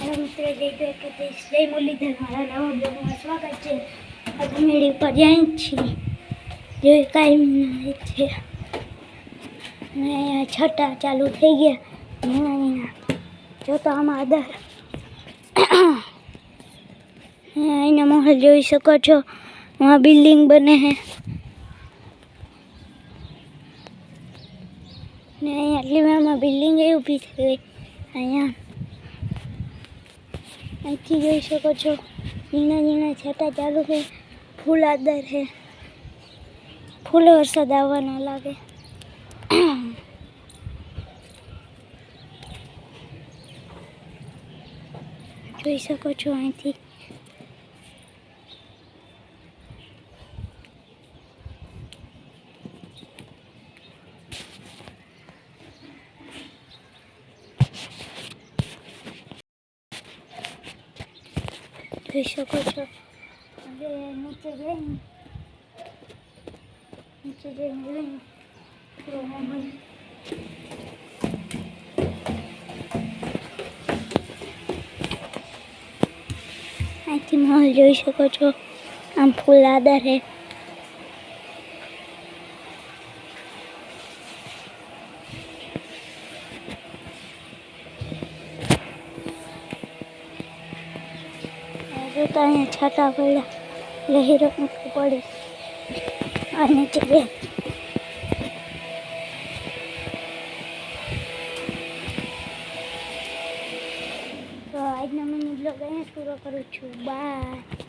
Hello મિત્રો, જય દ્વારકાધીશ, જય મુરલીધર. મારા નવા બ્લોગમાં સ્વાગત છે. આજે મેળી પર જાય છીએ જે કાયમી છે અને છઠ્ઠા ચાલુ થઈ ગયા નાના નાના. જો તો આમાં આધાર અહીંના માહોલ જોઈ શકો છો. વहाँ બિલ્ડિંગ બને છે ને અહીંયા આટલી વારમાં બિલ્ડિંગ એ ઊભી થઈ ગઈ. અહીંયા અહીંથી જોઈ શકો છો ઝીણા ઝીણા છાંટા ચાલુ છે. ફૂલ આદર છે, ફૂલ વરસાદ આવવાનો લાગે. જોઈ શકો છો અહીંથી જોઈ શકો છો. હવે નીચે જઈને જોઈને અહીંથી માહોલ જોઈ શકો છો. આમ ફૂલ આદર છે. જોતા અહીંયા છાંટા પડ્યા એટલે હીરો મૂકવું પડે. આ નીચે ગયા. તો આજનો મિની બ્લોગ અહીંયા પૂરો કરું છું. બાય.